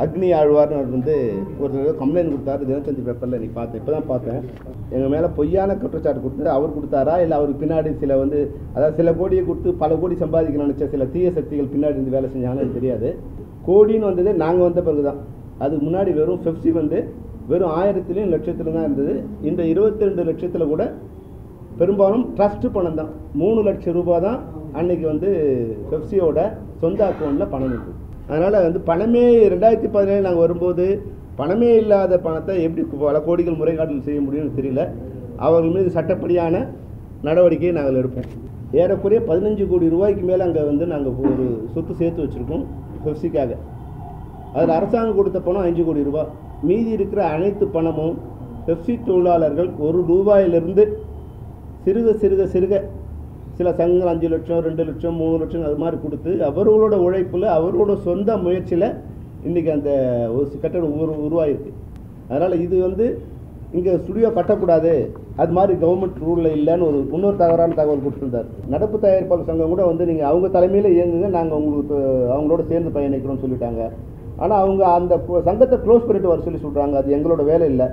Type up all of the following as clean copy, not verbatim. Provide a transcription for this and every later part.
அக்னி ஆழ்வார்னு வந்து ஒருத்தர் கம்ப்ளைண்ட் கொடுத்தாரு தினத்தந்தி பேப்பரில் நீ பார்த்தேன் இப்போ தான் பார்த்தேன். எங்கள் மேலே பொய்யான குற்றச்சாட்டு கொடுத்து அவர் கொடுத்தாரா இல்லை அவருக்கு பின்னாடி சில வந்து அதாவது சில கோடியை கொடுத்து பல கோடி சம்பாதிக்க நினச்ச சில தீய சக்திகள் பின்னாடி இருந்து வேலை செஞ்சாங்கன்னு தெரியாது. கோடின்னு வந்தது நாங்கள் வந்த பிறகு தான். அதுக்கு முன்னாடி வெறும் பெப்சி வந்து வெறும் 1000 லட்சத்தில் தான் இருந்தது. இந்த 22 லட்சத்தில் கூட பெரும்பாலும் ட்ரஸ்ட் பணம் தான். 3 லட்சம் ரூபாய் தான் அன்னைக்கு வந்து பெப்சியோட சொந்த அக்கௌண்ட்டில் பணம் இருக்குது. அதனால் வந்து பணமே 2017 நாங்கள் வரும்போது பணமே இல்லாத பணத்தை எப்படி பல கோடிகள் முறைகாட்டல் செய்ய முடியும்னு தெரியல. அவர்கள் மீது சட்டப்படியான நடவடிக்கையை நாங்கள் எடுப்போம். ஏறக்குறைய 15 கோடி ரூபாய்க்கு மேலே அங்கே வந்து நாங்கள் ஒரு சொத்து சேர்த்து வச்சுருக்கோம் பெப்சிக்காக. அதில் அரசாங்கம் கொடுத்த பணம் 5 கோடி ரூபாய். மீதி இருக்கிற அனைத்து பணமும் பெப்சி தொழிலாளர்கள் 1 ரூபாயிலிருந்து சிறுக சில சங்கங்கள் 5 லட்சம் 2 லட்சம் 3 லட்சம் அது மாதிரி கொடுத்து அவர்களோட உழைப்பில் அவரோட சொந்த முயற்சியில் இன்றைக்கி அந்த ஒரு கட்டடம் உருவாயிருக்கு. அதனால் இது வந்து இங்கே ஸ்டுடியோ கட்டக்கூடாது அது மாதிரி கவர்மெண்ட் ரூலில் இல்லைன்னு இன்னொரு தவறான தகவல் கொடுத்துருந்தார். நடப்பு தயாரிப்பாளர் சங்கம் கூட வந்து நீங்கள் அவங்க தலைமையில் இயங்குங்க, நாங்கள் உங்களுக்கு அவங்களோட சேர்ந்து பயணிக்கிறோம்னு சொல்லிட்டாங்க. ஆனால் அவங்க அந்த சங்கத்தை க்ளோஸ் பண்ணிட்டு வர சொல்கிறாங்க. அது எங்களோட வேலை இல்லை.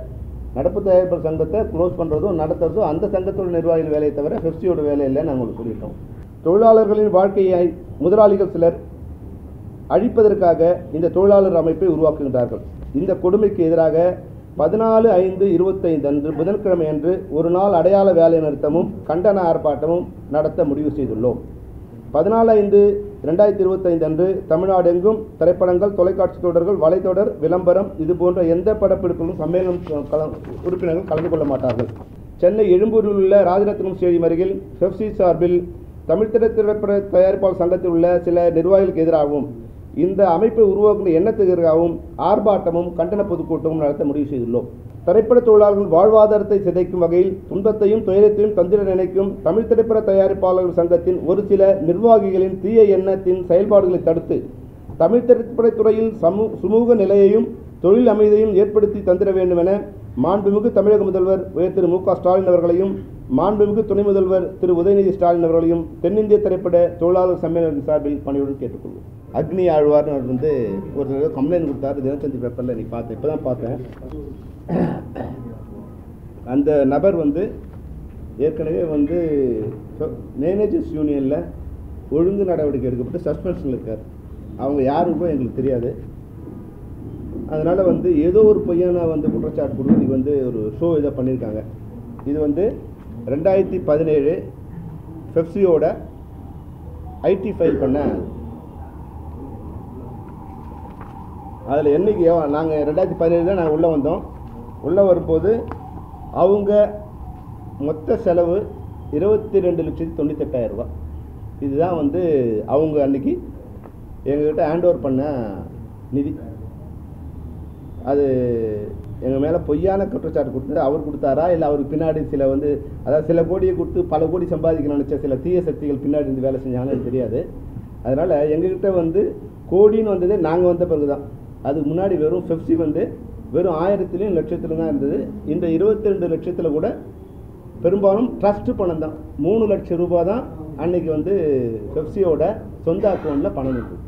நடப்பு தயாரிப்பாளர் சங்கத்தை க்ளோஸ் பண்ணுறதும் நடத்துறதும் அந்த சங்கத்தோட நிர்வாகிகள் வேலையை தவிர பெப்சியோட வேலை இல்லைன்னு நாங்கள் சொல்லிட்டோம். தொழிலாளர்களின் வாழ்க்கையை முதலாளிகள் சிலர் அழிப்பதற்காக இந்த தொழிலாளர் அமைப்பை உருவாக்குகின்றார்கள். இந்த கொடுமைக்கு எதிராக 14/5/25 அன்று புதன்கிழமை அன்று ஒரு நாள் அடையாள வேலை நிறுத்தமும் கண்டன ஆர்ப்பாட்டமும் நடத்த முடிவு செய்துள்ளோம். 14/5/2025 அன்று தமிழ்நாடு எங்கும் திரைப்படங்கள், தொலைக்காட்சி தொடர்கள், வலைத்தொடர், விளம்பரம் இது போன்ற எந்த படப்பிடிப்பிலும் சம்மேளனம் உறுப்பினர்கள் கலந்து கொள்ள மாட்டார்கள். சென்னை எழும்பூரில் உள்ள ராஜரத்னம் ஸ்டேடியம் அருகில் பெப்சி சார்பில் தமிழ் திரைப்பட தயாரிப்பாளர் சங்கத்தில் உள்ள சில நிர்வாகிகளுக்கு எதிராகவும் இந்த அமைப்பை உருவாக்கும் எண்ணத்துக்கு எதிராகவும் ஆர்ப்பாட்டமும் கண்டன பொதுக்கூட்டமும் நடத்த முடிவு செய்துள்ளோம். திரைப்பட தொழிலாளர்கள் வாழ்வாதாரத்தை சிதைக்கும் வகையில் துன்பத்தையும் துயரத்தையும் தந்திர நினைக்கும் தமிழ் திரைப்பட தயாரிப்பாளர்கள் சங்கத்தின் ஒரு சில நிர்வாகிகளின் தீய எண்ணத்தின் செயல்பாடுகளை தடுத்து தமிழ் திரைப்படத்துறையில் சுமூக நிலையையும் தொழில் அமைதியையும் ஏற்படுத்தி தந்திர வேண்டும் என மாண்புமிகு தமிழக முதல்வர் திரு மு க ஸ்டாலின் அவர்களையும் மாண்புமிகு துணை முதல்வர் திரு உதயநிதி ஸ்டாலின் அவர்களையும் தென்னிந்திய திரைப்பட தொழிலாளர் சம்மேளன சார்பில் பணியுடன் கேட்டுக்கொள்வோம். அக்னி ஆழ்வார்னு வந்து ஒருத்தர் கம்ப்ளைண்ட் கொடுத்தாரு தினத்தந்தி பேப்பரில் நீ பார்த்தேன் இப்போ தான் பார்த்தேன். அந்த நபர் வந்து ஏற்கனவே வந்து மேனேஜர்ஸ் யூனியனில் ஒழுங்கு நடவடிக்கை எடுக்கப்பட்டு சஸ்பென்ஷனில் இருக்கார். அவங்க யாருக்கும் எங்களுக்கு தெரியாது. அதனால் வந்து ஏதோ ஒரு பொய்யான வந்து குற்றச்சாட்டு கொடுத்து இன்றைக்கி வந்து ஒரு ஷோ இதை பண்ணியிருக்காங்க. இது வந்து 2017 பெப்சியோட ஐடி ஃபைல் பண்ண அதில் என்றைக்கு நாங்கள் 2017 தான் நாங்கள் உள்ளே வந்தோம். உள்ளே வரும்போது அவங்க மொத்த செலவு 22,98,000 ரூபா. இதுதான் வந்து அவங்க அன்றைக்கி எங்கள்கிட்ட ஹேண்ட் ஓவர் பண்ண நிதி. அது எங்கள் மேலே பொய்யான குற்றச்சாட்டு கொடுத்து அவர் கொடுத்தாரா இல்லை அவருக்கு பின்னாடி சில வந்து அதாவது சில கோடியை கொடுத்து பல கோடி சம்பாதிக்க நினச்ச சில தீய சக்திகள் பின்னாடி இருந்து வேலை செஞ்சாங்கன்னு தெரியாது. அதனால் எங்ககிட்ட வந்து கோடின்னு வந்தது நாங்கள் வந்த பிறகு தான். அதுக்கு முன்னாடி வெறும் பெப்சி வந்து வெறும் 1000 லட்சத்தில் தான் இருந்தது. இந்த 22 லட்சத்தில் கூட பெரும்பாலும் ட்ரஸ்ட் பணம் தான். 3 லட்சம் ரூபாய் தான் அன்னைக்கு வந்து பெப்சியோட சொந்த அக்கௌண்ட்டில் பணம் இருக்குது.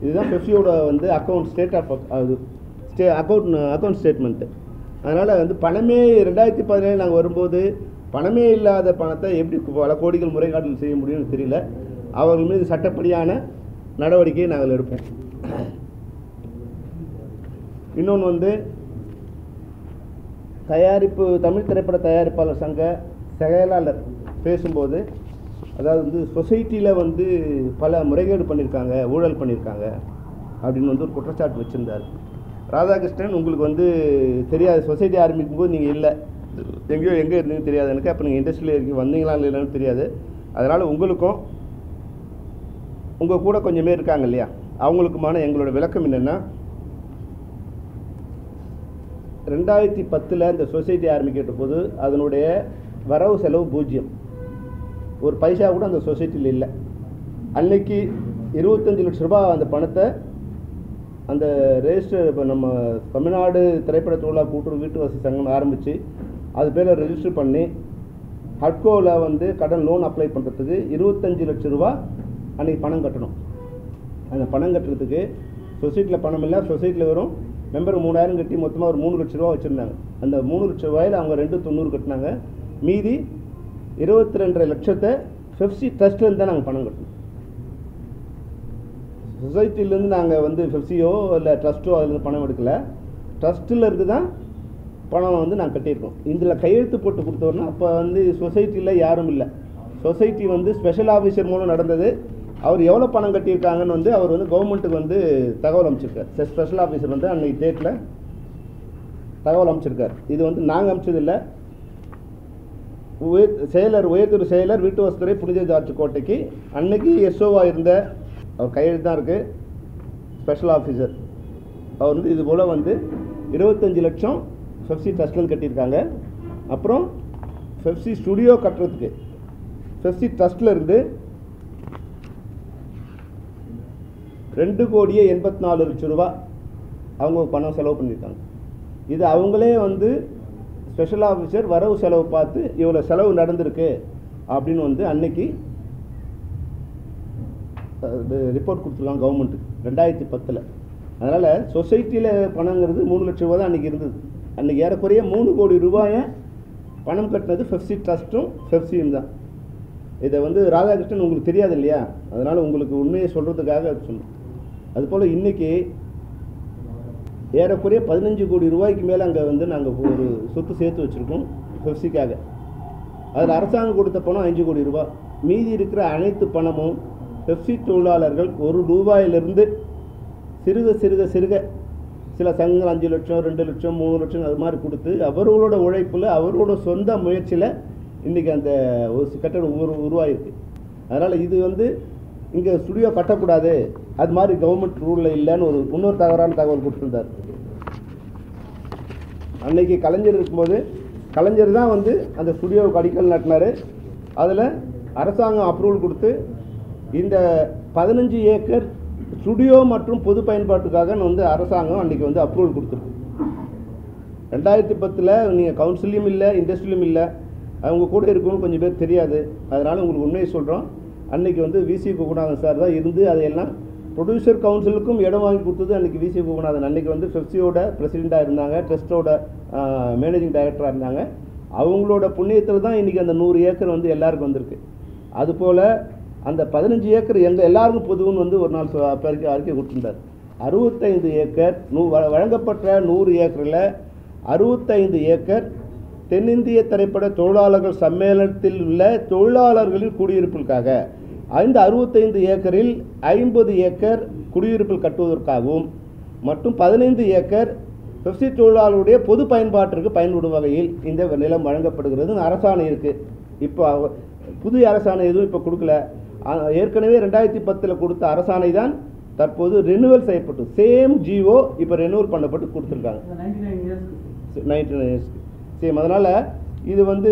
இதுதான் பெப்சியோட வந்து அக்கௌண்ட் அக்கௌண்ட் ஸ்டேட்மெண்ட்டு. அதனால் வந்து பணமே 2017 நாங்கள் வரும்போது பணமே இல்லாத பணத்தை எப்படி பல கோடிகள் முறைகாட்டல் செய்ய முடியும்னு தெரியல. அவர்கள் மீது சட்டப்படியான நடவடிக்கையை நாங்கள் எடுப்போம். இன்னொன்று வந்து தமிழ் திரைப்பட தயாரிப்பாளர் சங்க செயலாளர் பேசும்போது அதாவது வந்து சொசைட்டியில் வந்து பல முறைகேடு பண்ணியிருக்காங்க, ஊழல் பண்ணியிருக்காங்க அப்படின்னு வந்து ஒரு குற்றச்சாட்டு வச்சுருந்தார். ராதாகிருஷ்ணன் உங்களுக்கு வந்து தெரியாது, சொசைட்டி ஆரம்பிக்கும் போது நீங்கள் இல்லை, எங்கேயோ எங்கே இருந்தீங்கன்னு தெரியாது எனக்கு. அப்போ நீங்கள் இண்டஸ்ட்ரியில் இருக்கீங்க, வந்தீங்களா இல்லைன்னு தெரியாது. அதனால் உங்களுக்கும் உங்கள் கூட கொஞ்சம் பேர் இருக்காங்க இல்லையா, அவங்களுக்குமான எங்களோட விளக்கம் என்னென்னா 2010 இந்த சொசைட்டி ஆரம்பிக்கிற போது அதனுடைய வரவு செலவு 0, ஒரு பைசா கூட அந்த சொசைட்டியில் இல்லை. அன்னைக்கு 25 லட்ச ரூபாய் அந்த பணத்தை அந்த ரெஜிஸ்டர் இப்போ நம்ம தமிழ்நாடு திரைப்பட தொழிலாளர் கூட்டுறவு வீட்டு வசதி சங்கம் ஆரம்பித்து அது பேரில் ரெஜிஸ்டர் பண்ணி ஹட்கோவில் வந்து கடன் லோன் அப்ளை பண்ணுறதுக்கு 25 லட்ச ரூபா அன்றைக்கி பணம் கட்டணும். அந்த பணம் கட்டுறதுக்கு சொசைட்டியில் பணம் இல்லை, சொசைட்டியில் வெறும் மெம்பர் 3000 கட்டி மொத்தமாக ஒரு 3 லட்ச ரூபா வச்சுருந்தாங்க. அந்த 3 லட்ச ரூபாயில் அவங்க 290 கட்டினாங்க. மீதி 22.5 லட்சத்தை பெப்சி ட்ரஸ்ட்லேருந்து தான் நாங்கள் பணம் கட்டணும். சொசைட்டிலேருந்து நாங்கள் வந்து பெப்சியோ இல்லை ட்ரஸ்ட்டோ அதில் பணம் எடுக்கலை, ட்ரஸ்ட்டில் இருந்து தான் பணம் வந்து நாங்கள் கட்டியிருக்கோம். இதில் கையெழுத்து போட்டு கொடுத்தோன்னா அப்போ வந்து சொசைட்டியில் யாரும் இல்லை. சொசைட்டி வந்து ஸ்பெஷல் ஆஃபீஸர் மூலம் நடந்தது. அவர் எவ்வளோ பணம் கட்டியிருக்காங்கன்னு வந்து அவர் வந்து கவர்மெண்ட்டுக்கு வந்து தகவல் அமைச்சிருக்கார். ஸ்பெஷல் ஆஃபீஸர் வந்து அன்றைக்கி டேட்டில் தகவல் அமைச்சிருக்கார். இது வந்து நாங்கள் அமைச்சதில்லை. உயர்துறை செயலர் வீட்டு வசதித்துறை புனித ஜார்ஜ் கோட்டைக்கு அன்னைக்கு எஸ்ஓவாக இருந்த அவர் கையெழுத்து தான் இருக்குது. ஸ்பெஷல் ஆஃபீஸர் அவர் வந்து இது போல் வந்து 25 லட்சம் பெப்சி ட்ரஸ்ட்லேருந்து கட்டியிருக்காங்க. அப்புறம் பெப்சி ஸ்டுடியோ கட்டுறதுக்கு பெப்சி ட்ரஸ்ட்டில் இருந்து 2,84 லட்சம் ரூபா அவங்க பணம் செலவு பண்ணியிருக்காங்க. இது அவங்களே வந்து ஸ்பெஷல் ஆஃபீஸர் வரவு செலவு பார்த்து இவ்வளோ செலவு நடந்திருக்கு அப்படின்னு வந்து அன்னைக்கு ரிப்போர்ட் கொடுத்துருக்காங்க கவர்மெண்ட்டுக்கு 2010. அதனால் சொசைட்டியில் பணங்கிறது 3 லட்ச ரூபா தான் அன்றைக்கி இருந்தது. அன்றைக்கி ஏறக்குறைய 3 கோடி ரூபாயை பணம் கட்டினது பெப்சி ட்ரஸ்ட்டும் பெப்சியும் தான். இதை வந்து ராதாகிருஷ்ணன் உங்களுக்கு தெரியாது இல்லையா, அதனால் உங்களுக்கு உண்மையை சொல்கிறதுக்காக சொன்னோம். அதுபோல் இன்றைக்கி ஏறக்குறைய 15 கோடி ரூபாய்க்கு மேலே அங்கே வந்து நாங்கள் ஒரு சொத்து சேர்த்து வச்சுருக்கோம் பெப்சிக்காக. அதில் அரசாங்கம் கொடுத்த பணம் 5 கோடி ரூபா. மீதி இருக்கிற அனைத்து பணமும் பெப்சி தொழிலாளர்கள் 1 ரூபாயிலிருந்து சிறுக சிறுக சிறுக சில சங்கங்கள் 5 லட்சம் 2 லட்சம் 3 லட்சம் அது மாதிரி கொடுத்து அவர்களோட உழைப்பில் அவர்களோட சொந்த முயற்சியில் இன்றைக்கி அந்த ஒரு கட்டடம் உருவாயிருக்கு. அதனால் இது வந்து இங்கே ஸ்டுடியோ கட்டக்கூடாது அது மாதிரி கவர்மெண்ட் ரூலில் இல்லைன்னு இன்னொரு தவறான தகவல் கொடுத்துருந்தார். அன்னைக்கு கலைஞர் இருக்கும்போது கலைஞர் தான் வந்து அந்த ஸ்டுடியோவுக்கு அடிக்கல் நாட்டினார். அதில் அரசாங்கம் அப்ரூவல் கொடுத்து இந்த 15 ஏக்கர் ஸ்டுடியோ மற்றும் பொது பயன்பாட்டுக்காக வந்து அரசாங்கம் அன்றைக்கி வந்து அப்ரூவல் கொடுத்துருக்கு. 2010 நீங்கள் கவுன்சிலையும் இல்லை இண்டஸ்ட்ரியிலும் இல்லை, அவங்க கூட இருக்கணும்னு கொஞ்சம் பேர் தெரியாது. அதனால் உங்களுக்கு உண்மையை சொல்கிறோம். அன்றைக்கி வந்து விசி கோகுநாதன் சார் தான் இருந்து அதையெல்லாம் ப்ரொடியூசர் கவுன்சிலுக்கும் இடம் வாங்கி கொடுத்தது அன்றைக்கி விசி கோகுநாதன். அன்றைக்கி வந்து பெப்சியோட பிரசிடெண்ட்டாக இருந்தாங்க, ட்ரஸ்ட்டோட மேனேஜிங் டைரக்டராக இருந்தாங்க. அவங்களோட புண்ணியத்தில் தான் இன்றைக்கி அந்த 100 ஏக்கர் வந்து எல்லாருக்கும் வந்திருக்கு. அதுபோல் அந்த 15 ஏக்கர் எல்லாருக்கும் பொதுவுன்னு வந்து ஒரு நாள் அறிக்கை கொடுத்துருந்தார். 65 ஏக்கர் வழங்கப்பட்ட 100 ஏக்கரில் 65 ஏக்கர் தென்னிந்திய திரைப்பட தொழிலாளர்கள் சம்மேளனத்தில் உள்ள தொழிலாளர்களின் குடியிருப்பிற்காக, இந்த 65 ஏக்கரில் 50 ஏக்கர் குடியிருப்பில் கட்டுவதற்காகவும் மற்றும் 15 ஏக்கர் பெப்சி தொழிலாளருடைய பொது பயன்பாட்டிற்கு பயன்படும் வகையில் இந்த நிலம் வழங்கப்படுகிறது. அரசாணை இருக்குது. இப்போ புதிய அரசாணை எதுவும் இப்போ கொடுக்கல. ஏற்கனவே 2010 கொடுத்த அரசாணை தான் தற்போது ரெனுவல் செய்யப்பட்டு சேம் ஜிஓ இப்போ ரெனுவல் பண்ணப்பட்டு கொடுத்துருக்காங்க 99 இயர்ஸ்க்கு சேம். அதனால் இது வந்து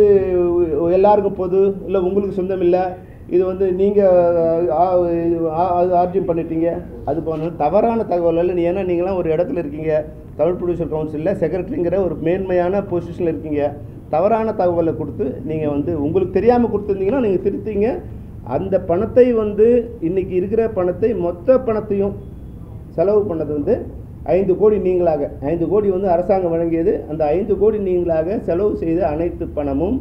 எல்லாருக்கும் பொது இல்லை, உங்களுக்கு சொந்தம் இல்லை, இது வந்து நீங்கள் ஆர்ஜியம் பண்ணிட்டீங்க, அது போன தவறான தகவல் இல்லை. ஏன்னா நீங்களாம் ஒரு இடத்துல இருக்கீங்க, தமிழ் ப்ரொடியூசர் கவுன்சிலில் செக்ரட்டரிங்கிற ஒரு மேன்மையான பொசிஷனில் இருக்கீங்க. தவறான தகவலை கொடுத்து நீங்கள் வந்து உங்களுக்கு தெரியாமல் கொடுத்துருந்தீங்கன்னா நீங்கள் திருத்திங்க. அந்த பணத்தை வந்து இன்றைக்கி இருக்கிற பணத்தை மொத்த பணத்தையும் செலவு பண்ணது வந்து 5 கோடி நீங்களாக 5 கோடி வந்து அரசாங்கம் வழங்கியது. அந்த 5 கோடி நீங்களாக செலவு செய்த அனைத்து பணமும்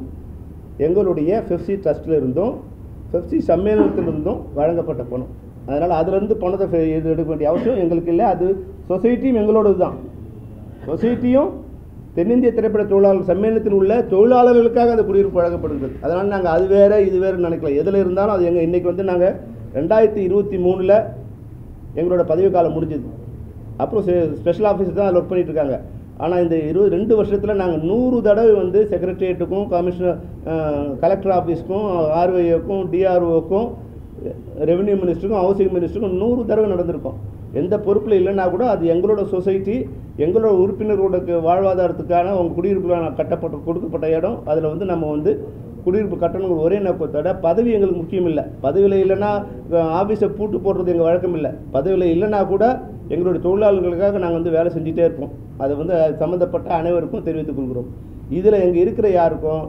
எங்களுடைய பெப்சி ட்ரஸ்ட்டில் இருந்தும் பெப்சி சம்மேளனத்திலிருந்தும் வழங்கப்பட்ட பணம். அதனால் அதிலிருந்து பணத்தை எடுக்க வேண்டிய அவசியம் எங்களுக்கு இல்லை. அது சொசைட்டியும் எங்களோடது தான். சொசைட்டியும் தென்னிந்திய திரைப்பட தொழிலாளர் சம்மேளனத்தில் உள்ள தொழிலாளர்களுக்காக அந்த குடியிருப்பு வழங்கப்படுகிறது. அதனால் நாங்கள் அது வேறு இது வேறு நினைக்கல. எதில் இருந்தாலும் அது இன்றைக்கி வந்து நாங்கள் 2023 எங்களோட பதவி காலம் முடிஞ்சது. அப்புறம் ஸ்பெஷல் ஆஃபீஸர் தான் அதில் ஒர்க் பண்ணிகிட்டு இருக்காங்க. ஆனால் இந்த 22 வருஷத்தில் நாங்கள் 100 தடவை வந்து செக்ரட்டரியேட்டுக்கும் கமிஷனர் கலெக்டர் ஆஃபீஸுக்கும் ஆர்ஐஓக்கும் டிஆர்ஓக்கும் ரெவென்யூ மினிஸ்டருக்கும் ஹவுசிங் மினிஸ்டருக்கும் 100 தடவை நடந்திருக்கோம். எந்த பொறுப்பில் இல்லைன்னா கூட அது எங்களோட சொசைட்டி எங்களோட உறுப்பினர்களோட வாழ்வாதாரத்துக்கான அவங்க குடியிருப்புக்கான கொடுக்கப்பட்ட இடம். அதில் வந்து நம்ம வந்து குடியிருப்பு கட்டணங்கள் ஒரே நோக்கத்தோட பதவி எங்களுக்கு முக்கியம் இல்லை. பதவியில் இல்லைன்னா ஆஃபீஸை பூட்டு போடுறது எங்கள் வழக்கம் இல்லை. பதவியில் இல்லைன்னா கூட எங்களுடைய தொழிலாளர்களுக்காக நாங்கள் வந்து வேலை செஞ்சுட்டே இருப்போம். அதை வந்து சம்மந்தப்பட்ட அனைவருக்கும் தெரிவித்துக் கொள்கிறோம். இதில் எங்கே இருக்கிற யாருக்கும்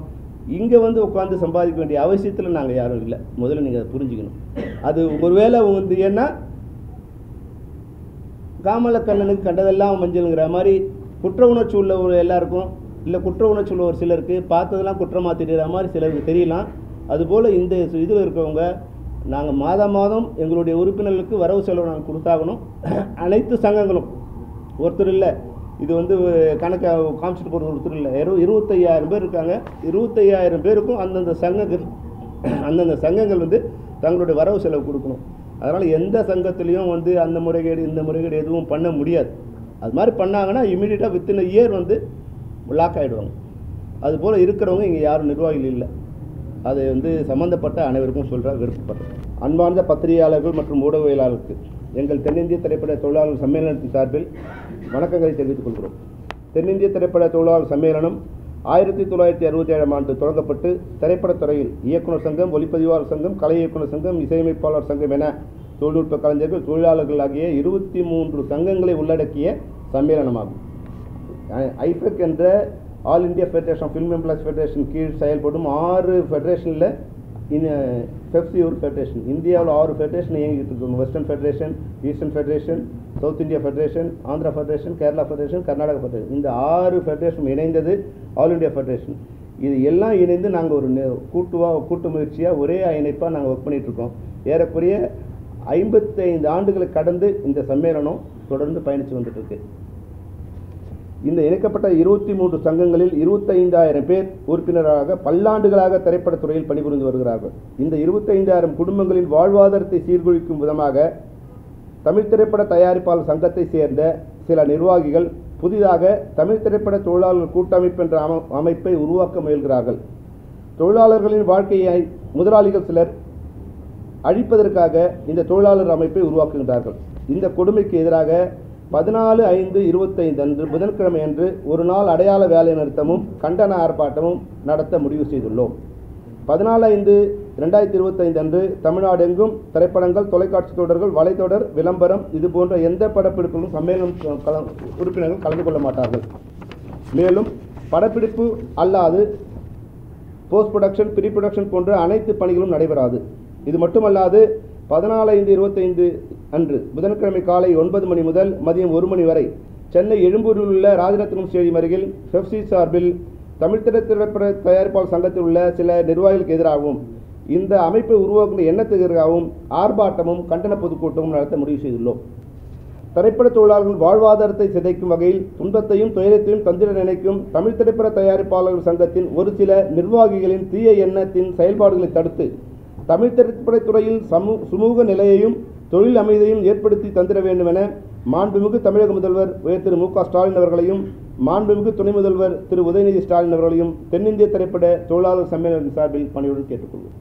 இங்கே வந்து உட்காந்து சம்பாதிக்க வேண்டிய அவசியத்தில் நாங்கள் யாரும் இல்லை. முதல்ல நீங்கள் அதை புரிஞ்சுக்கணும். அது ஒருவேளை வந்து ஏன்னா காமலக்கண்ணனுக்கு கண்டதெல்லாம் மஞ்சள்ங்கிற மாதிரி குற்ற உணர்ச்சி உள்ள ஒரு எல்லாருக்கும், இல்லை குற்ற உணர்ச்சி உள்ள ஒரு சிலருக்கு பார்த்ததெல்லாம் குற்றமாக தெரிகிற மாதிரி சிலருக்கு தெரியலாம். அதுபோல் இந்த இதில் இருக்கவங்க நாங்கள் மாதம் எங்களுடைய உறுப்பினர்களுக்கு வரவு செலவு நாங்கள் கொடுத்தாகணும். அனைத்து சங்கங்களும் ஒருத்தர் இல்லை, இது வந்து கணக்கை காமிச்சிட்டு போகிறது ஒருத்தர் இல்லை, 25,000 பேர் இருக்காங்க. 25,000 பேருக்கும் அந்தந்த சங்கங்கள் வந்து தங்களுடைய வரவு செலவு கொடுக்கணும். அதனால் எந்த சங்கத்துலேயும் வந்து அந்த முறைகேடு இந்த முறைகேடு எதுவும் பண்ண முடியாது. அது மாதிரி பண்ணாங்கன்னா இமீடியட்டாக வித்தின் இயர் வந்து லாக் ஆகிடுவாங்க. அதுபோல் இருக்கிறவங்க இங்கே யாரும் நிர்வாகிகள் இல்லை. அதை வந்து சம்மந்தப்பட்ட அனைவருக்கும் சொல்கிற விருப்பப்படுறேன். அன்பார்ந்த பத்திரிகையாளர்கள் மற்றும் ஊடகவியலாளருக்கு எங்கள் தென்னிந்திய திரைப்பட தொழிலாளர் சம்மேளனத்தின் சார்பில் வணக்கங்களை தெரிவித்துக் கொள்கிறோம். தென்னிந்திய திரைப்பட தொழிலாளர் சம்மேளனம் 1967ஆம் ஆண்டு தொடங்கப்பட்டு திரைப்படத்துறையில் இயக்குனர் சங்கம், ஒளிப்பதிவாளர் சங்கம், கலை இயக்குனர் சங்கம், இசையமைப்பாளர் சங்கம் என தொழில்நுட்ப கலைஞர்கள், தொழிலாளர்கள் ஆகிய 23 சங்கங்களை உள்ளடக்கிய சம்மேளனமாகும். ஐஃபெக் என்ற All India Federation of Film Employees Federation கீழ் செயல்படும் 6 ஃபெடரேஷனில் பெப்சி ஒரு ஃபெடரேஷன். இந்தியாவில் 6 ஃபெடரேஷன் இயங்கிட்டு இருக்கோம். Western federation, eastern federation, south India federation, Andhra federation, Kerala federation, Karnataka federation. இந்த 6 ஃபெடரேஷன் இணைந்தது ஆல் இந்தியா ஃபெடரேஷன். இது எல்லாம் இணைந்து நாங்கள் ஒரு கூட்டு முயற்சியாக ஒரே இணைப்பாக நாங்கள் ஒர்க் பண்ணிகிட்ருக்கோம். ஏறக்குறைய 55 ஆண்டுகளை கடந்து இந்த சம்மேளனம் தொடர்ந்து பயணித்து வந்துட்டுருக்கு. இந்த இணைக்கப்பட்ட 23 சங்கங்களில் 25,000 பேர் உறுப்பினராக பல்லாண்டுகளாக திரைப்படத்துறையில் பணிபுரிந்து வருகிறார்கள். இந்த 25,000 குடும்பங்களின் வாழ்வாதாரத்தை சீர்குலைக்கும் விதமாக தமிழ் திரைப்பட தயாரிப்பாளர் சங்கத்தை சேர்ந்த சில நிர்வாகிகள் புதிதாக தமிழ் திரைப்பட தொழிலாளர்கள் கூட்டமைப்பு என்ற அமைப்பை உருவாக்க முயல்கிறார்கள். தொழிலாளர்களின் வாழ்க்கையை முதலாளிகள் சிலர் அழிப்பதற்காக இந்த தொழிலாளர் அமைப்பை உருவாக்குகின்றார்கள். இந்த கொடுமைக்கு எதிராக 14/5/25 அன்று புதன்கிழமை அன்று ஒரு நாள் அடையாள வேலை நிறுத்தமும் கண்டன ஆர்ப்பாட்டமும் நடத்த முடிவு செய்துள்ளோம். 14/5/2025 அன்று தமிழ்நாடு எங்கும் திரைப்படங்கள், தொலைக்காட்சி தொடர்கள், வலைத்தொடர், விளம்பரம் இது போன்ற எந்த படப்பிடிப்பிலும் சம்மேளனம் உறுப்பினர்கள் கலந்து கொள்ள மாட்டார்கள். மேலும் படப்பிடிப்பு அல்லாது போஸ்ட் ப்ரொடக்ஷன், ப்ரீ ப்ரொடக்ஷன் போன்ற அனைத்து பணிகளும் நடைபெறாது. இது மட்டுமல்லாது 14/5/25 அன்று புதன்கிழமை காலை 9 மணி முதல் மதியம் 1 மணி வரை சென்னை எழும்பூரில் உள்ள ராஜரத்னம் ஸ்டேடியம் அருகில் பெப்சி சார்பில் தமிழ் திரைப்பட தயாரிப்பாளர் சங்கத்தில் உள்ள சில நிர்வாகிகளுக்கு எதிராகவும் இந்த அமைப்பை உருவாக்கும் எண்ணத்துக்கு எதிராகவும் ஆர்ப்பாட்டமும் கண்டன பொதுக்கூட்டமும் நடத்த முடிவு செய்துள்ளோம். திரைப்பட தொழிலாளர்கள் வாழ்வாதாரத்தை சிதைக்கும் வகையில் துன்பத்தையும் துயரத்தையும் தந்திர நினைக்கும் தமிழ் திரைப்பட தயாரிப்பாளர்கள் சங்கத்தின் ஒரு சில நிர்வாகிகளின் தீய எண்ணத்தின் செயல்பாடுகளை தடுத்து தமிழ் திரைப்படத்துறையில் சுமூக நிலையையும் தொழில் அமைதியையும் ஏற்படுத்தி தந்திர வேண்டும் என மாண்புமிகு தமிழக முதல்வர் திரு மு க ஸ்டாலின் அவர்களையும், மாண்புமிகு துணை முதல்வர் திரு உதயநிதி ஸ்டாலின் அவர்களையும் தென்னிந்திய திரைப்பட தொழிலாளர் சம்மேளனத்தின் சார்பில் பணியுடன் கேட்டுக்கொள்வோம்.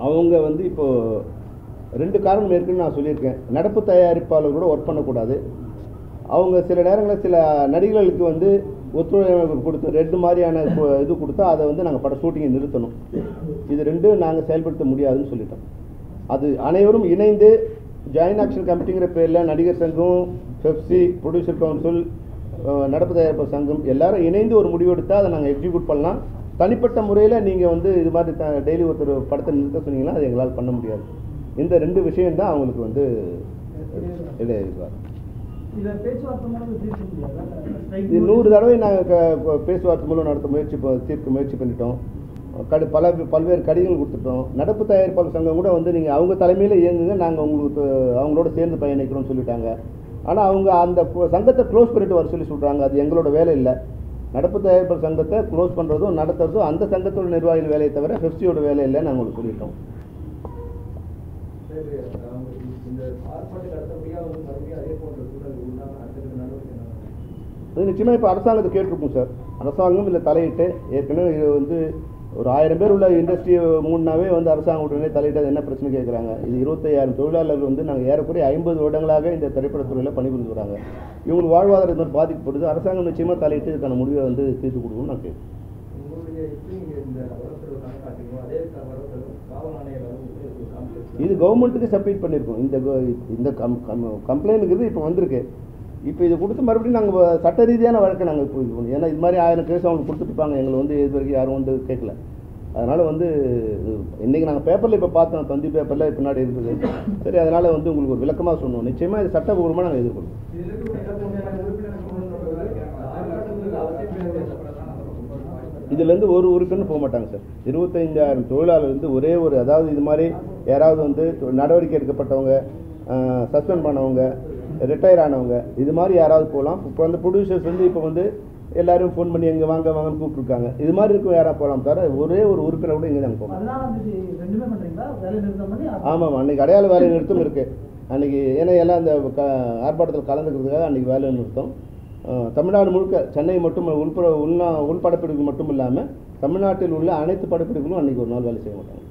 அவங்க வந்து இப்போ 2 காரணம் இருக்குன்னு நான் சொல்லியிருக்கேன். நடப்பு தயாரிப்பாளர்களோட ஒர்க் பண்ணக்கூடாது. அவங்க சில நேரங்களில் சில நடிகர்களுக்கு வந்து ஒத்துழைப்பு கொடுத்து 2 மாதிரியான இது கொடுத்தா அதை வந்து நாங்கள் பட ஷூட்டிங்கை நிறுத்தணும். இது 2 நாங்கள் செயல்படுத்த முடியாதுன்னு சொல்லிட்டோம். அது அனைவரும் இணைந்து ஜாயின் ஆக்ஷன் கமிட்டிங்கிற பேரில் நடிகர் சங்கம், பெப்சி, ப்ரொடியூசர் கவுன்சில், நடப்பு தயாரிப்பாளர் சங்கம் எல்லாரும் இணைந்து ஒரு முடிவெடுத்தால் அதை நாங்கள் எக்ஸிக்யூட் பண்ணலாம். தனிப்பட்ட முறையில் நீங்கள் வந்து இது மாதிரி டெய்லி ஒருத்தர் படத்தை நிறுத்த சொன்னீங்கன்னா அது எங்களால் பண்ண முடியாது. இந்த 2 விஷயம்தான் அவங்களுக்கு வந்து இடையிருப்பார். 100 தடவை நாங்கள் பேச்சுவார்த்தை மூலம் தீர்க்க முயற்சி பண்ணிட்டோம். பல்வேறு கடிதங்கள் கொடுத்துட்டோம். நடப்பு தயாரிப்பாளர் சங்கம் கூட வந்து நீங்கள் அவங்க தலைமையில் இயங்குங்க, நாங்கள் உங்களுக்கு அவங்களோட சேர்ந்து பயணிக்கிறோம்னு சொல்லிட்டாங்க. ஆனால் அவங்க அந்த சங்கத்தை க்ளோஸ் பண்ணிட்டு வர சொல்கிறாங்க. அது எங்களோட வேலை இல்லை. நடப்பு தயாரிப்பாளர் சங்கத்தை க்ளோஸ் பண்ணுறதும் நடத்துறதும் அந்த சங்கத்தோட நிர்வாகிகள் வேலையை தவிர பெப்சியோட வேலை இல்லைன்னு நாங்கள் உங்களுக்கு சொல்லிட்டோம். அது நிச்சயமாக இப்போ அரசாங்கத்தை கேட்டிருக்கோம் சார். அரசாங்கம் இல்லை தலையிட்டு ஏற்கனவே இது வந்து ஒரு 1000 பேர் உள்ள இண்டஸ்ட்ரி மூணுனாவே வந்து அரசாங்கம் உடனே தலையிட்டு என்ன பிரச்சனை கேட்குறாங்க. இது 25,000 தொழிலாளர்கள் வந்து நாங்கள் ஏறக்குறைய 50 வருடங்களாக இந்த திரைப்படத்துறையில் பணிபுரிந்து வராங்க. இவங்களுக்கு வாழ்வாதாரம் பாதிக்கப்படுது. அரசாங்கம் நிச்சயமாக தலையிட்டு இதுக்கான முடிவை வந்து தீர்த்து கொடுக்கணும்னு நான் கேட்குறேன். இது கவர்மெண்ட்டுக்கு சப்மிட் பண்ணியிருக்கோம். இந்த கம்ப்ளைண்ட்டுங்கிறது இப்போ வந்திருக்கு. இப்போ இது கொடுத்து மறுபடியும் நாங்கள் சட்ட ரீதியான வழக்கை நாங்கள் இப்போ இது பண்ணோம். ஏன்னா இது மாதிரி 1000 கேஸ் அவங்க கொடுத்துருப்பாங்க, எங்களை வந்து இது வரைக்கும் யாரும் வந்து கேட்கல. அதனால் வந்து இன்றைக்கி நாங்கள் பேப்பரில் இப்போ பார்த்தோம், தந்தி பேப்பரில் பின்னாடி இருக்குது. சரி, அதனால் வந்து உங்களுக்கு ஒரு விளக்கமாக சொன்னோம். நிச்சயமாக இது சட்டபூர்வமாக நாங்கள் எதிர்கொள்வோம். இதுலேருந்து ஒரு உறுப்பினர் போக மாட்டாங்க சார். 25,000 தொழிலாளர் ஒரே ஒரு, அதாவது இது மாதிரி யாராவது வந்து நடவடிக்கை எடுக்கப்பட்டவங்க, சஸ்பெண்ட் பண்ணவங்க, ரிட்டையர் ஆனவங்க, இது மாதிரி யாராவது போகலாம். இப்போ வந்து ப்ரொடியூசர்ஸ் வந்து இப்போ வந்து எல்லாரும் ஃபோன் பண்ணி எங்கே வாங்க வாங்கன்னு கூப்பிட்டுருக்காங்க. இது மாதிரி இருக்கும் யாராவது போகலாம் தவிர ஒரே ஒரு உறுப்பினர் கூட இங்கே தான் போகலாம். ஆமாம், அன்றைக்கி அடையாள வேலை நிறுத்தம் இருக்குது அன்றைக்கி. ஏன்னா எல்லாம் அந்த ஆர்ப்பாட்டத்தில் கலந்துக்கிறதுக்காக அன்றைக்கி வேலை நிறுத்தம். தமிழ்நாடு முழுக்க, சென்னை மட்டும் உள்படப்பிடிப்பு மட்டும் இல்லாமல் தமிழ்நாட்டில் உள்ள அனைத்து படப்பிடிப்புகளும் அன்றைக்கி ஒரு நாள் வேலை செய்ய மாட்டாங்க.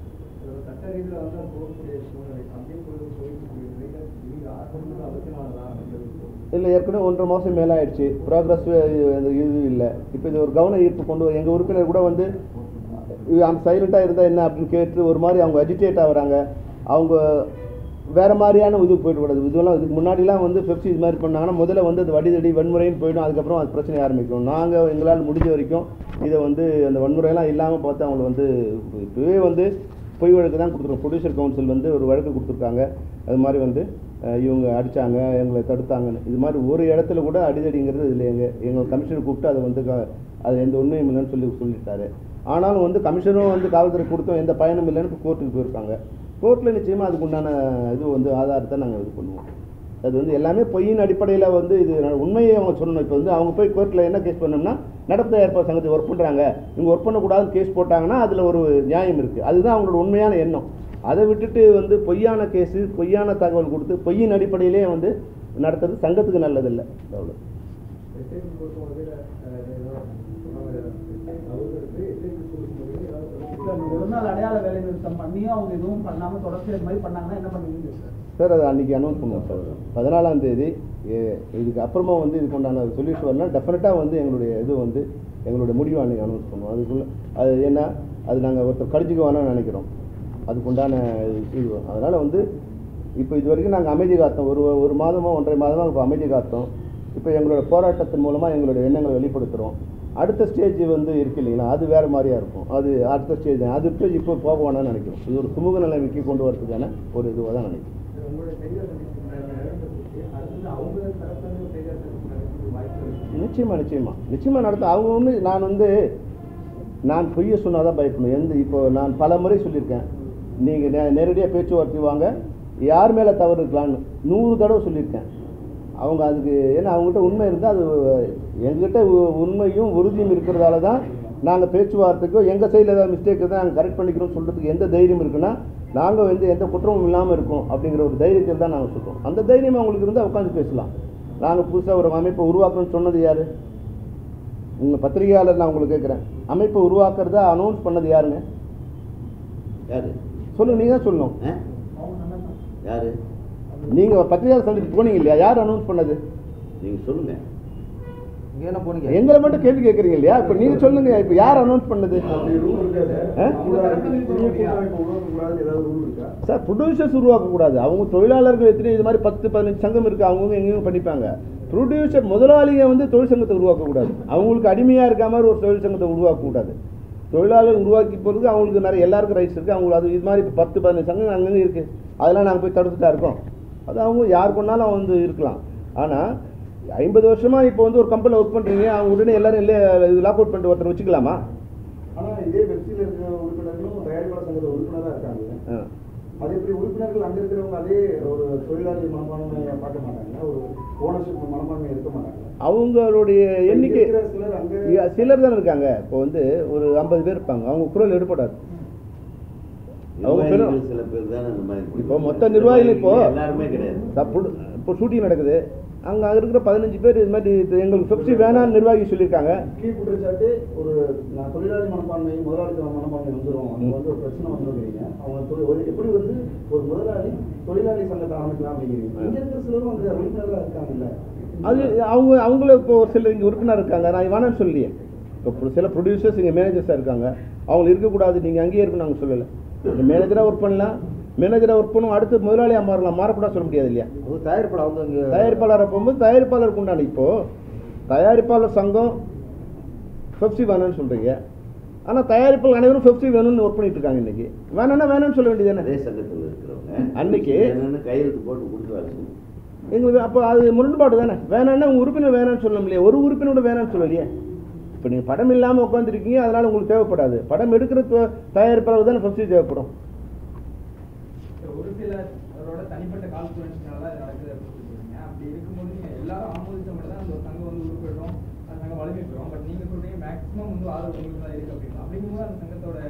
இல்லை, ஏற்கனவே 1.5 மாதம் மேலே ஆயிடுச்சு, ப்ராக்ரஸ் இது இல்லை. இப்போ இது ஒரு கவன ஈர்ப்பு கொண்டு எங்கள் உறுப்பினர் கூட வந்து சைலண்ட்டாக இருந்தால் என்ன அப்படின்னு கேட்டு ஒரு மாதிரி அவங்க அஜிடேட் ஆகுறாங்க. அவங்க வேறு மாதிரியான இது போயிடக்கூடாது. இதெல்லாம் இதுக்கு முன்னாடிலாம் வந்து பெப்சி இது மாதிரி பண்ணாங்கன்னா முதல்ல வந்து அது வடிதடி வன்முறைன்னு போயிடும், அதுக்கப்புறம் அது பிரச்சனை ஆரம்பிக்கும். நாங்கள் எங்களால் முடிஞ்ச வரைக்கும் இதை வந்து அந்த வன்முறையெல்லாம் இல்லாமல் பார்த்து அவங்களை வந்து இப்போவே வந்து பொய் வழக்கு தான் கொடுத்துருக்கோம். ப்ரொடியூசர் கவுன்சில் வந்து ஒரு வழக்கு கொடுத்துருக்காங்க. அது மாதிரி வந்து இவங்க அடித்தாங்க, எங்களை தடுத்தாங்கன்னு. இது மாதிரி ஒரு இடத்துல கூட அடிதடிங்கிறது இதில் எங்கள் கமிஷனர் கூப்பிட்டு அதை வந்து அது எந்த உண்மையும் இல்லைன்னு சொல்லிட்டாரு. ஆனாலும் வந்து கமிஷனும் வந்து காவல்துறை கொடுத்தோம், எந்த பயனும் இல்லைன்னு கோர்ட்டுக்கு போயிருக்காங்க. கோர்ட்டில் நிச்சயமாக அதுக்கு உண்டான இது வந்து ஆதாரத்தை நாங்கள் இது பண்ணுவோம். அது வந்து எல்லாமே பொய்யின் அடிப்படையில் வந்து இது உண்மையை அவங்க சொல்லணும். இப்போ வந்து அவங்க போய் கோர்ட்டில் என்ன கேஸ் பண்ணோம்னா, நடப்பு ஏற்பாடு சங்கத்தை ஒர்க் பண்ணுறாங்க, இவங்க ஒர்க் பண்ணக்கூடாதுன்னு கேஸ் போட்டாங்கன்னா அதில் ஒரு நியாயம் இருக்குது. அதுதான் அவங்களோட உண்மையான எண்ணம். அதை விட்டுட்டு வந்து பொய்யான கேஸு, பொய்யான தகவல் கொடுத்து பொய்யின் அடிப்படையிலே வந்து நடத்துறது சங்கத்துக்கு நல்லதில்லை. அவ்வளோ. அடையாள வேலை நிறுத்தம் பண்ணியும் அவங்க எதுவும் பண்ணாமல் தொடர்ச்சி மாதிரி பண்ணாங்கன்னா என்ன பண்ணுவீங்க சார்? அதை அன்றைக்கி அனௌன்ஸ் பண்ணுவோம் சார். 14ஆம் தேதி இதுக்கு அப்புறமா வந்து இதுக்கு உண்டான சொல்யூஷன் வரலாம். டெஃபினட்டாக வந்து எங்களுடைய இது வந்து எங்களுடைய முடிவை அன்றைக்கி அனௌன்ஸ் பண்ணுவோம். அதுக்குள்ளே அது ஏன்னா அது நாங்கள் ஒருத்தர் கடிச்சிக்குவான்னு நினைக்கிறோம். அதுக்குண்டான இது. அதனால் வந்து இப்போ இது வரைக்கும் நாங்கள் அமைதி காத்தோம். ஒரு மாதமோ 1.5 மாதமாக இப்போ அமைதி காத்தோம். இப்போ எங்களோட போராட்டத்தின் மூலமாக எங்களுடைய எண்ணங்களை வெளிப்படுத்துகிறோம். அடுத்த ஸ்டேஜ் வந்து இருக்கு இல்லைங்களா, அது வேறு மாதிரியாக இருக்கும். அது அடுத்த ஸ்டேஜ் அதுக்கு இப்போ போக வேணாம்னு நினைக்கிறோம். இது ஒரு சுமூக நிலைமைக்கு கொண்டு வரதுக்கான ஒரு இதுவாக தான் நினைக்கிறோம். நிச்சயமாக நடத்தும். அவங்க ஒன்று நான் பொய்ய சொன்னால் தான் பயப்படணும். இப்போ நான் பல முறை சொல்லியிருக்கேன், நீங்கள் நேரடியாக பேச்சுவார்த்தை வாங்க, யார் மேலே தவறு இருக்கலான்னு 100 தடவை சொல்லியிருக்கேன். அவங்க அதுக்கு ஏன்னா அவங்ககிட்ட உண்மை இருந்தால் அது எங்ககிட்ட உண்மையும் உறுதியும் இருக்கிறதால தான் நாங்கள் பேச்சுவார்த்தைக்கோ எங்கள் சைடில் ஏதாவது மிஸ்டேக் இருந்தால் நாங்கள் கரெக்ட் பண்ணிக்கிறோம்னு சொல்கிறதுக்கு எந்த தைரியம் இருக்குன்னா, நாங்கள் வந்து எந்த குற்றமும் இல்லாமல் இருக்கோம் அப்படிங்கிற ஒரு தைரியத்தில் தான் நாங்கள் சொல்கிறோம். அந்த தைரியம் அவங்களுக்கு இருந்தால் உட்காந்து பேசலாம். நாங்கள் புதுசாக ஒரு அமைப்பை உருவாக்கணும்னு சொன்னது யார்? உங்கள் பத்திரிகையாளர் நான் உங்களுக்கு கேட்குறேன், அமைப்பை உருவாக்குறதா அனௌன்ஸ் பண்ணது யாருங்க? யார் சொல்லுங்கள், நீங்கள் தான் சொல்லணும். யார்? நீங்கள் பத்திரிகையாளர் சந்திப்பு போனீங்க இல்லையா, யார் அனௌன்ஸ் பண்ணது? நீங்கள் சொல்லுங்கள். எங்களை மட்டும் கேள்வி கேட்குறீங்க இல்லையா? இப்போ நீங்கள் சொல்லுங்க, இப்போ யார் அனௌன்ஸ் பண்ணது? சார், ப்ரொடியூசர்ஸ் உருவாக்கக்கூடாது. அவங்க தொழிலாளர்கள் எத்தனை இது மாதிரி 10-15 சங்கம் இருக்குது, அவங்க எங்கேயும் பண்ணிப்பாங்க. ப்ரொடியூசர் முதலாளியை வந்து தொழிற்சங்கத்தை உருவாக்கக்கூடாது. அவங்களுக்கு அடிமையாக இருக்க மாதிரி ஒரு தொழிற்சங்கத்தை உருவாக்கக்கூடாது. தொழிலாளர் உருவாக்கி போகிறதுக்கு அவங்களுக்கு நிறைய எல்லாருக்கும் ரைட்ஸ் இருக்குது. அவங்களுக்கு அது இது மாதிரி இப்போ 10-15 சங்கம் அங்கங்கே இருக்குது. அதெல்லாம் நாங்கள் போய் தடுத்துட்டா இருக்கோம். அது அவங்க யார் கொண்டாலும் வந்து இருக்கலாம். ஆனால் 50 வருஷமாக இப்போ வந்து ஒரு கம்பெனியில் ஒர்க் பண்ணுறீங்க, அவங்க உடனே எல்லாரும் இல்லை இது லாக் அவுட் பண்ணிட்டு ஒருத்தர் வச்சுக்கலாமா? ஆனால் இதே வெப்சியில் இருக்கிற உறுப்பினர்களும் தயாரிப்பாளர் சங்கத்தில் உறுப்பினராக இருக்காங்க. அது எப்படி உறுப்பினர்கள் அங்கே இருக்கிறவங்க அதே ஒரு தொழிலாளி மனப்பான்மையை பார்க்க மாட்டாங்க, ஒரு ஓனர்ஷிப் மனப்பான்மை இருக்க மாட்டாங்க. அவங்களுடைய எண்ணிக்கை சிலர் தான் இருக்காங்க. இப்போ வந்து ஒரு 50 பேர் இருப்பாங்க, அவங்க குரல் எடுப்படாது. அவங்க சில பேர் தான் இந்த மாதிரி. இப்போ மொத்த நிர்வாகிகள் இப்போ எல்லாருமே கிடையாது. இப்போ ஷூட்டிங் நடக்குது, அங்கே இருக்கிற 15 பேர் இது மாதிரி எங்களுக்கு பெப்சி வேணான்னு நிர்வாகி சொல்லியிருக்காங்க. குற்றச்சாட்டு ஒரு தொழிலாளி மனப்பான்மை முதலாளி மனப்பான்மை வந்துடும், அவங்க வந்து ஒரு பிரச்சனை வந்துருக்கீங்க. அவங்க எப்படி வந்து ஒரு முதலாளி தொழிலாளி சங்கத்தை ஆரம்பிக்கலாம் அப்படிங்கிறீங்க. இங்கே இருக்கிற சிலரும் வந்து உறுப்பினராக இருக்காங்கல்ல, அது அவங்கள இப்போ ஒரு சில இங்கே உறுப்பினர் இருக்காங்க. நான் வேணான்னு சொல்லியே. இப்போ சில ப்ரொடியூசர்ஸ் இங்கே மேனேஜர்ஸாக இருக்காங்க, அவங்க இருக்கக்கூடாது, நீங்கள் அங்கேயே இருக்குன்னு நாங்கள் சொல்லலை. இந்த மேனேஜராக ஒர்க் பண்ணலாம், மேனேஜராக ஒர்க் பண்ணும், அடுத்து முதலாளியாக மாறலாம், மாறக்கூடாது சொல்ல முடியாது இல்லையா? தயாரிப்பாளர் அவங்க இங்கே தயாரிப்பாளராக போகும்போது தயாரிப்பாளருக்கு உண்டான இப்போது தயாரிப்பாளர் சங்கம் பெப்சி வேணும்னு சொல்கிறீங்க, ஆனால் தயாரிப்பாளர் அனைவரும் பெப்சி வேணும்னு ஒர்க் பண்ணிட்டு இருக்காங்க. இன்னைக்கு வேணும்னா வேணும்னு சொல்ல வேண்டியது அதே சங்கத்தில் இருக்கிறவங்க அன்னைக்கு கையெழுத்து போட்டு கொடுக்குறாங்க. எங்களுக்கு அப்போ அது முரண்பாடு தானே. வேணும்னா உங்கள் உறுப்பினர் வேணும்னு சொல்ல முடியலையே, ஒரு உறுப்பினரோட வேணும்னு சொல்லலையே. இப்போ நீங்கள் படம் இல்லாமல் உட்காந்துருக்கீங்க, அதனால் உங்களுக்கு தேவைப்படாது. படம் எடுக்கிற தயாரிப்பாளர் தானே பெப்சி தேவைப்படும். ஒரு சிலரோட தனிப்பட்ட கால்குலேஷனால தான் நடக்குது அப்படின்னு சொல்றீங்க. அப்படி இருக்கும்போது நீங்க எல்லாரும் ஆமோதிச்ச மட்டும் தான் அந்த ஒரு சங்கம் வந்து உருப்பிடும், அந்த சங்கம் வலிமை பெறும். பட் நீங்க சொல்றீங்க மேக்ஸிமம் வந்து ஆதரவு உங்களுக்கு தான் இருக்கு அப்படின்னா, அப்படிங்கும்போது அந்த சங்கத்தோட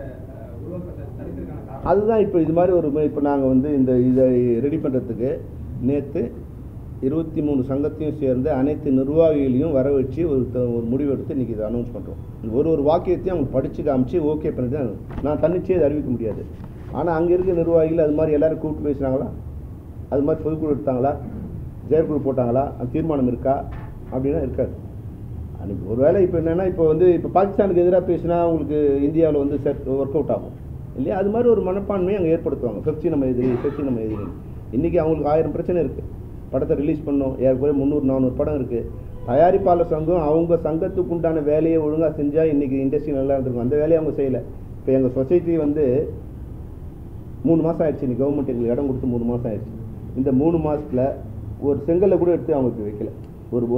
உருவாக்கத்தை தடுக்கிறதுக்கான காரணம் அதுதான். இப்போ இது மாதிரி ஒரு இப்போ நாங்கள் வந்து இதை ரெடி பண்ணுறதுக்கு நேற்று 23 சங்கத்தையும் சேர்ந்து அனைத்து நிர்வாகிகளையும் வர வச்சு ஒரு முடிவு எடுத்து இன்றைக்கி இதை அனௌன்ஸ் பண்ணுறோம். ஒரு வாக்கியத்தையும் அவங்க படித்து காமிச்சு ஓகே பண்ணி தான் நான் தன்னிச்சையே அதை அறிவிக்க முடியாது. ஆனால் அங்கே இருக்க நிர்வாகிகள் அது மாதிரி எல்லோரும் கூப்பிட்டு பேசுனாங்களா, அது மாதிரி பொதுக்குழு எடுத்தாங்களா, செயற்குழு போட்டாங்களா, அந்த தீர்மானம் இருக்கா அப்படின்னா இருக்காது. அன்றைக்கி ஒரு வேளை இப்போ என்னென்னா இப்போ பாகிஸ்தானுக்கு எதிராக பேசினா உங்களுக்கு இந்தியாவில் வந்து ஒர்க் அவுட் ஆகும் இல்லையா? அது மாதிரி ஒரு மனப்பான்மையை அங்கே ஏற்படுத்துவாங்க. பெப்சி நம்ம எதிரி. இன்றைக்கி அவங்களுக்கு 1000 பிரச்சனை இருக்குது. படத்தை ரிலீஸ் பண்ணோம், ஏற்கனவே 300-400 படம் இருக்குது. தயாரிப்பாளர் சங்கம் அவங்க சங்கத்துக்கு உண்டான வேலையை ஒழுங்காக செஞ்சால் இன்றைக்கி இண்டஸ்ட்ரி நல்லா இருந்திருக்கும். அந்த வேலையை அவங்க செய்யலை. இப்போ எங்கள் சொசைட்டி வந்து 3 மாதம் ஆயிடுச்சு. இன்றைக்கி கவர்மெண்ட் எங்களுக்கு இடம் கொடுத்து 3 மாதம் ஆயிடுச்சு. இந்த 3 மாதத்தில் ஒரு செங்கலை கூட எடுத்து அவங்களுக்கு வைக்கல,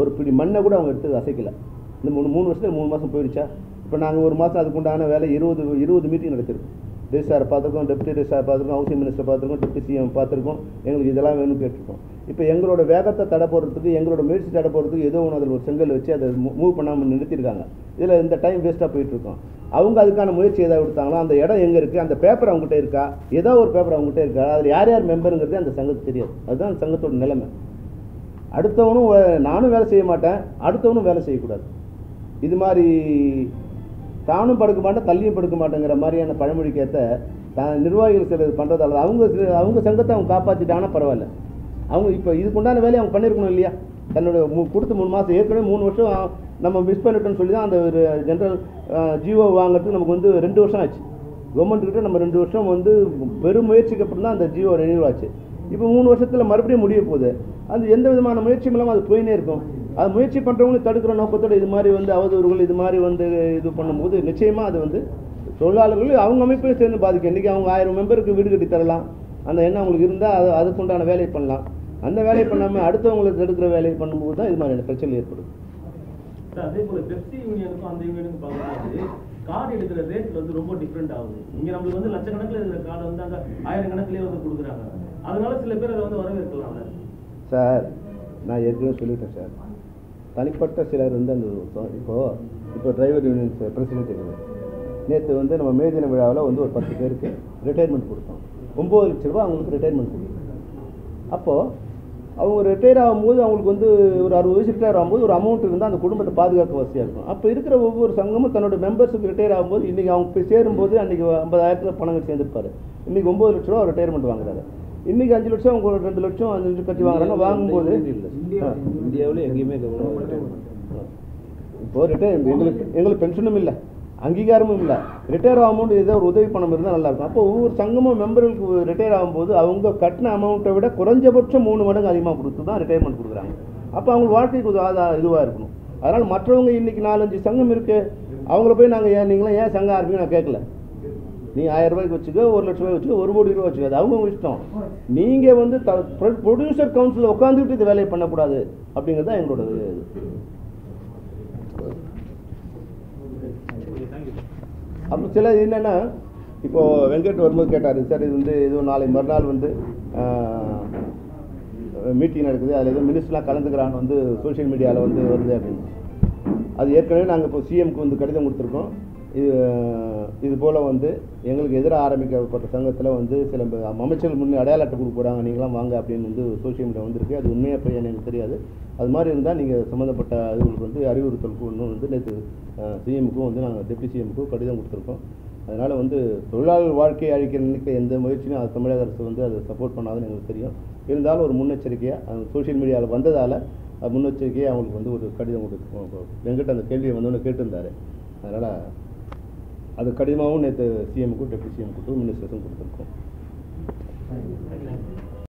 ஒரு பிடி மண்ணை கூட அவங்க எடுத்து அசைக்கலை. இந்த 3 வருஷத்தில் 3 மாதம் போயிடுச்சா? இப்போ நாங்கள் ஒரு மாதம் அதுக்குண்டான வேலை 20 மீட்டிங் நடத்திருக்கோம். ரெஜிஸ்ட்ரார் பார்த்துருக்கோம், டெப்டி ரெஜிஸ்ட்ரார் பார்த்துருக்கோம், ஹவுசிங் மினிஸ்டர் பார்த்துருக்கோம், டெப்டி சிஎம் பார்த்துருக்கோம். எங்களுக்கு இதெல்லாம் வேணும்னு கேட்டிருக்கோம். இப்போ எங்களோட வேகத்தை தடை போடுறதுக்கு, எங்களோட முயற்சி தடை போடுறதுக்கு ஏதோ ஒன்று அதில் ஒரு செங்கல் வச்சு அதை மூவ் பண்ணாமல் நிறுத்திருக்காங்க. இதில் இந்த டைம் வேஸ்ட்டாக போயிட்டுருக்கோம். அவங்க அதுக்கான முயற்சி ஏதாவது எடுத்தாங்களோ, அந்த இடம் எங்கே இருக்குது, அந்த பேப்பர் அவங்ககிட்ட இருக்கா, ஏதோ ஒரு பேப்பர் அவங்ககிட்ட இருக்கா, அதில் யார் யார் மெம்பருங்கிறதே அந்த சங்கத்துக்கு தெரியாது. அதுதான் அந்த சங்கத்தோட நிலைமை. அடுத்தவனும் நானும் வேலை செய்ய மாட்டேன், அடுத்தவனும் வேலை செய்யக்கூடாது. இது மாதிரி தானும் படுக்க மாட்டேன், தள்ளியும் படுக்க மாட்டேங்கிற மாதிரியான பழமொழிக்கேற்ற நிர்வாகிகள் சிலது பண்ணுறதால அவங்க சங்கத்தை அவங்க காப்பாற்றிட்டாங்கன்னா பரவாயில்ல. அவங்க இப்போ இதுக்குண்டான வேலையை அவங்க பண்ணியிருக்கணும் இல்லையா? தன்னோட கொடுத்து 3 மாதம் ஏற்கனவே 3 வருஷம் நம்ம மிஸ் பண்ணிட்டோம்னு சொல்லி தான் அந்த ஒரு ஜென்ரல் ஜிஓ வாங்கிறதுக்கு நமக்கு வந்து 2 வருஷம் ஆச்சு. கவர்மெண்ட்டுக்கிட்ட நம்ம 2 வருஷம் வந்து பெரும் முயற்சிக்கு அப்புறம் தான் அந்த ஜிஓ ரெனியூவல் ஆச்சு. இப்போ 3 வருஷத்தில் மறுபடியும் முடிய போகுது. அது எந்த விதமான முயற்சியும் இல்லாமல் அது போயினே இருக்கும். அது முயற்சி பண்ணுறவங்களும் தடுக்கிற நோக்கத்தோடு இது மாதிரி வந்து அவதூறுகள் இது மாதிரி வந்து இது பண்ணும்போது நிச்சயமாக அது வந்து தொழிலாளர்கள் அவங்க அமைப்பையும் சேர்ந்து பாதிக்கும். இன்றைக்கி அவங்க 1000 மெம்பருக்கு வீடு கட்டி தரலாம், அந்த எண்ணம் அவங்களுக்கு இருந்தால் அதுக்குண்டான வேலையை பண்ணலாம். அந்த வேலையை பண்ணாமல் அடுத்தவங்களுக்கு தடுக்கிற வேலையை பண்ணும்போது தான் இது மாதிரியான பிரச்சனை ஏற்படும். அதே போல் பெப்சி யூனியனுக்கும் அந்த யூனியனுக்கும் பார்க்கும்போது கார்டு எடுக்கிற ரேட் வந்து ரொம்ப டிஃப்ரெண்ட் ஆகுது. இங்கே நம்மளுக்கு வந்து லட்சக்கணக்கில் இருக்கிற கார்டு வந்து அங்கே 1000 கணக்கிலே வந்து கொடுக்குறாங்க. அதனால சில பேர் அதை வந்து வரவேற்கலாம். சார் நான் ஏற்கனவே சொல்லிட்டேன் சார், தனிப்பட்ட சிலர் வந்து அந்த இப்போ டிரைவர் யூனியன் பிரசிடென்ட் இருக்குது. நேற்று வந்து நம்ம மே தின விழாவில் வந்து ஒரு 10 பேருக்கு ரிட்டையர்மெண்ட் கொடுத்தோம். 9 லட்ச ரூபா அவங்களுக்கு ரிட்டையர்மெண்ட் கொடுத்தோம். அப்போது அவங்க ரிட்டையர் ஆகும்போது அவங்களுக்கு வந்து ஒரு 60 வயசு ரிட்டையர் ஆகும்போது ஒரு அமௌண்ட் இருந்தால் அந்த குடும்பத்தை பாதுகாக்க வசதியாக இருக்கும். அப்போ இருக்கிற ஒவ்வொரு சங்கமும் தன்னோட மெம்பர்ஸுக்கு ரிட்டையர் ஆகும்போது இன்றைக்கி அவங்க போய் சேரும்போது அன்றைக்கி 50,000 பணம் சேர்ந்துருப்பார். இன்றைக்கி 9 லட்ச ரூபா ரிட்டையர்மெண்ட் வாங்குறாரு. இன்றைக்கி 5 லட்சம் அவங்க 2 லட்சம் 5 லட்சம் கட்டி வாங்குறாங்க. வாங்கும்போது இந்தியாவில் எங்கேயுமே இப்போது எங்களுக்கு பென்ஷனும் இல்லை, அங்கீகாரமும் இல்லை. ரிட்டையர் அமௌண்ட் ஏதோ ஒரு உதவி பணம் இருந்தால் நல்லாயிருக்கும். அப்போ ஒவ்வொரு சங்கமும் மெம்பர்களுக்கு ரிட்டையர் ஆகும்போது அவங்க கட்டின அமௌண்ட்டை விட குறைஞ்சபட்சம் 3 மடங்கு அதிகமாக கொடுத்து தான் ரிட்டையர்மெண்ட் கொடுக்குறாங்க. அப்போ அவங்க வாழ்க்கைக்கு இதுவாக இருக்கணும். அதனால் மற்றவங்க இன்றைக்கி 4-5 சங்கம் இருக்குது, அவங்கள போய் நாங்கள் நீங்களாம் ஏன் சங்கம் ஆரம்பிங்க நான் கேட்கல. நீ 1000 ரூபாய்க்கு வச்சுக்கோ, 1 லட்ச ரூபாய்க்கு வச்சுக்கோ, 1 கோடி ரூபா வச்சுக்கோ, அது அவங்க இஷ்டம். நீங்கள் வந்து ப்ரொடியூசர் கவுன்சிலில் உட்காந்துக்கிட்டு இது வேலையை பண்ணக்கூடாது அப்படிங்கிறது தான் எங்களோட இது. அப்புறம் சில என்னென்னா இப்போது வெங்கட் வரும்போது கேட்டார், சார் இது வந்து எதுவும் நாளை மறுநாள் வந்து மீட்டிங் நடக்குது, அதில் எதுவும் மினிஸ்டர்லாம் கலந்துக்கிறான்னு வந்து சோஷியல் மீடியாவில் வந்து வருது அப்படின்னு. அது ஏற்கனவே நாங்கள் இப்போ சிஎம்க்கு வந்து கடிதம் கொடுத்துருக்கோம். இது போல் வந்து எங்களுக்கு எதிராக ஆரம்பிக்கப்பட்ட சங்கத்தில் வந்து சில அமைச்சர்கள் முன்னே அடையாள அட்டை கொடுக்க போகிறாங்க, நீங்களாம் வாங்க அப்படின்னு வந்து சோஷியல் மீடியா வந்திருக்கு. அது உண்மையாக போய் எனக்கு தெரியாது. அது மாதிரி இருந்தால் நீங்கள் சம்மந்தப்பட்ட இதுகளுக்கு வந்து அறிவுறுத்தல் ஒன்று வந்து நேற்று சிஎம்முக்கும் வந்து நாங்கள் டெப்டி சிஎம்முக்கும் கடிதம் கொடுத்துருக்கோம். அதனால் வந்து தொழிலாளர் வாழ்க்கையை அழிக்கிற நினைக்க எந்த முயற்சியும் அது தமிழக அரசு வந்து அதை சப்போர்ட் பண்ணாதுன்னு எங்களுக்கு தெரியும். இருந்தாலும் ஒரு முன்னெச்சரிக்கையாக சோஷியல் மீடியாவில் வந்ததால் முன்னெச்சரிக்கையாக அவங்களுக்கு வந்து ஒரு கடிதம் கொடுத்துருக்கோம். வெங்கட் அந்த கேள்வியை வந்து ஒன்று கேட்டிருந்தார். அதனால் அது கடிதமாகவும் நேற்று சிஎம்முக்கும் டெப்டி சிஎம்முக்கும் மினிஸ்டர்ஸும் கொடுத்துருக்கோம்.